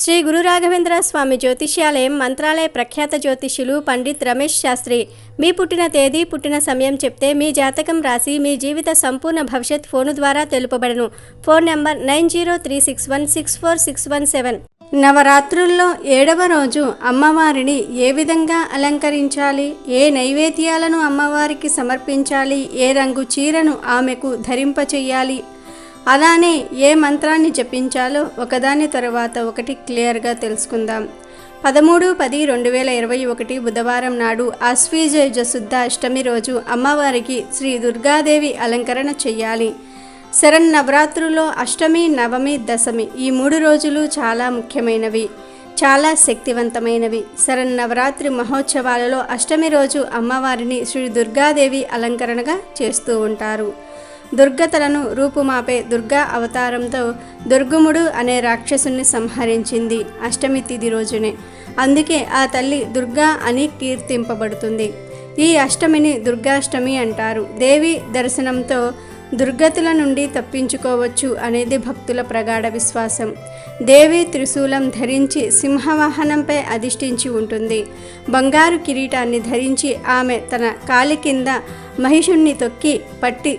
శ్రీ గురు రాఘవేంద్ర స్వామి జ్యోతిష్యాలయం మంత్రాలయ ప్రఖ్యాత జ్యోతిష్యులు పండిత్ రమేష్ శాస్త్రి మీ పుట్టిన తేదీ పుట్టిన సమయం చెప్తే మీ జాతకం రాసి మీ జీవిత సంపూర్ణ భవిష్యత్ ఫోను ద్వారా తెలుపబడను. Phone number 9036164617. నవరాత్రుల్లో 7వ రోజు అమ్మవారిని ఏ విధంగా అలంకరించాలి, ఏ నైవేద్యాలను అమ్మవారికి సమర్పించాలి, ఏ రంగు చీరను ఆమెకు ధరింపచేయాలి, అలానే ఏ మంత్రాన్ని జపించాలో ఒకదాని తర్వాత ఒకటి క్లియర్గా తెలుసుకుందాం. 13/10/2021 బుధవారం నాడు ఆశ్వీజ శుద్ధ అష్టమి రోజు అమ్మవారికి శ్రీ దుర్గాదేవి అలంకరణ చెయ్యాలి. శరన్నవరాత్రుల్లో అష్టమి, నవమి, దశమి ఈ 3 రోజులు చాలా ముఖ్యమైనవి, చాలా శక్తివంతమైనవి. శరన్నవరాత్రి మహోత్సవాలలో అష్టమి రోజు అమ్మవారిని శ్రీ దుర్గాదేవి అలంకరణగా చేస్తూ ఉంటారు. దుర్గతలను రూపుమాపే దుర్గా అవతారంతో దుర్గముడు అనే రాక్షసుని సంహరించింది అష్టమి తిథి రోజునే. అందుకే ఆ తల్లి దుర్గా అని కీర్తింపబడుతుంది. ఈ అష్టమిని దుర్గాష్టమి అంటారు. దేవి దర్శనంతో దుర్గతుల నుండి తప్పించుకోవచ్చు అనేది భక్తుల ప్రగాఢ విశ్వాసం. దేవి త్రిశూలం ధరించి సింహవాహనంపై అధిష్ఠించి ఉంటుంది. బంగారు కిరీటాన్ని ధరించి ఆమె తన కాలి కింద మహిషుణ్ణి తొక్కి పట్టి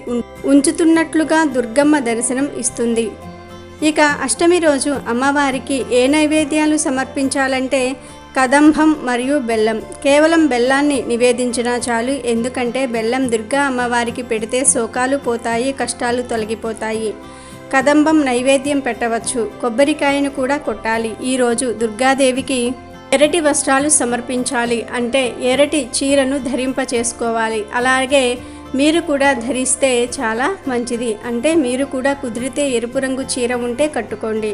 ఉంచుతున్నట్లుగా దుర్గమ్మ దర్శనం ఇస్తుంది. ఇక అష్టమి రోజు అమ్మవారికి ఏ నైవేద్యాలు సమర్పించాలంటే కదంబం మరియు బెల్లం. కేవలం బెల్లాన్ని నివేదించినా చాలు. ఎందుకంటే బెల్లం దుర్గా అమ్మవారికి పెడితే శోకాలు పోతాయి, కష్టాలు తొలగిపోతాయి. కదంబం నైవేద్యం పెట్టవచ్చు. కొబ్బరికాయను కూడా కొట్టాలి. ఈరోజు దుర్గాదేవికి ఎర్రటి వస్త్రాలు సమర్పించాలి, అంటే ఎర్రటి చీరను ధరింప చేసుకోవాలి. అలాగే మీరు కూడా ధరిస్తే చాలా మంచిది, అంటే మీరు కూడా కుదిరితే ఎరుపు రంగు చీర ఉంటే కట్టుకోండి.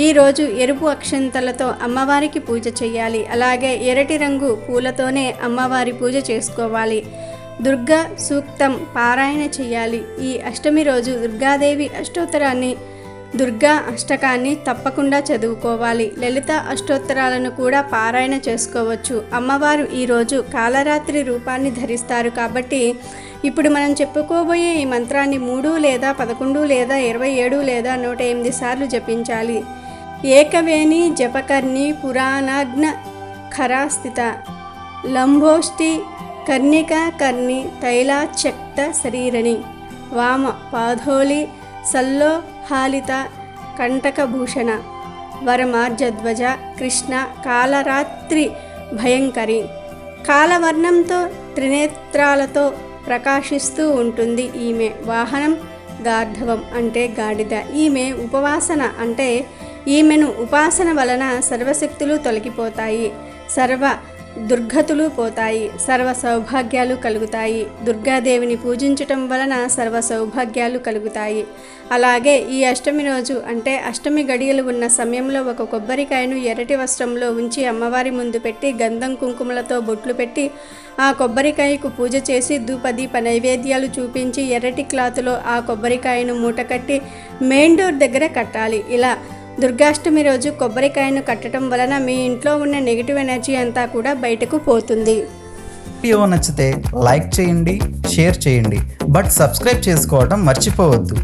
ఈరోజు ఎరుపు అక్షంతలతో అమ్మవారికి పూజ చేయాలి. అలాగే ఎర్రటి రంగు పూలతోనే అమ్మవారి పూజ చేసుకోవాలి. దుర్గా సూక్తం పారాయణ చేయాలి. ఈ అష్టమి రోజు దుర్గాదేవి అష్టోత్తరాన్ని, దుర్గా అష్టకాన్ని తప్పకుండా చదువుకోవాలి. లలిత అష్టోత్తరాలను కూడా పారాయణ చేసుకోవచ్చు. అమ్మవారు ఈరోజు కాలరాత్రి రూపాన్ని ధరిస్తారు కాబట్టి ఇప్పుడు మనం చెప్పుకోబోయే ఈ మంత్రాన్ని 3 లేదా 11 లేదా 27 లేదా 108 సార్లు జపించాలి. ఏకవేణి జపకర్ణి పురాణాగ్న ఖరాస్థిత లంబోష్టి కర్ణికా కర్ణి తైలాచక్త శరీరణి వామ పాధోలి సల్లోహాలిత కంటకభూషణ వరమార్జధ్వజ కృష్ణ కాలరాత్రి భయంకరి. కాలవర్ణంతో త్రినేత్రాలతో ప్రకాశిస్తూ ఉంటుంది ఈమె. వాహనం గార్ధవం అంటే గాడిద. ఈమె ఉపాసన అంటే ఈమెను ఉపాసన వలన సర్వశక్తులు తొలగిపోతాయి, సర్వ దుర్గతులు పోతాయి, సర్వ సౌభాగ్యాలు కలుగుతాయి. దుర్గాదేవిని పూజించటం వలన సర్వ సౌభాగ్యాలు కలుగుతాయి. అలాగే ఈ అష్టమి రోజు అంటే అష్టమి గడియలు ఉన్న సమయంలో ఒక కొబ్బరికాయను ఎర్రటి వస్త్రంలో ఉంచి అమ్మవారి ముందు పెట్టి గంధం కుంకుమలతో బొట్లు పెట్టి ఆ కొబ్బరికాయకు పూజ చేసి ధూపదీప నైవేద్యాలు చూపించి ఎర్రటి క్లాతులో ఆ కొబ్బరికాయను మూటకట్టి మెయిన్ డోర్ దగ్గర కట్టాలి. ఇలా దుర్గాష్టమి రోజు కొబ్బరికాయను కట్టడం వలన మీ ఇంట్లో ఉన్న నెగిటివ్ ఎనర్జీ అంతా కూడా బయటకు పోతుంది. వీడియో నచ్చితే లైక్ చేయండి, షేర్ చేయండి, బట్ సబ్స్క్రైబ్ చేసుకోవడం మర్చిపోవద్దు.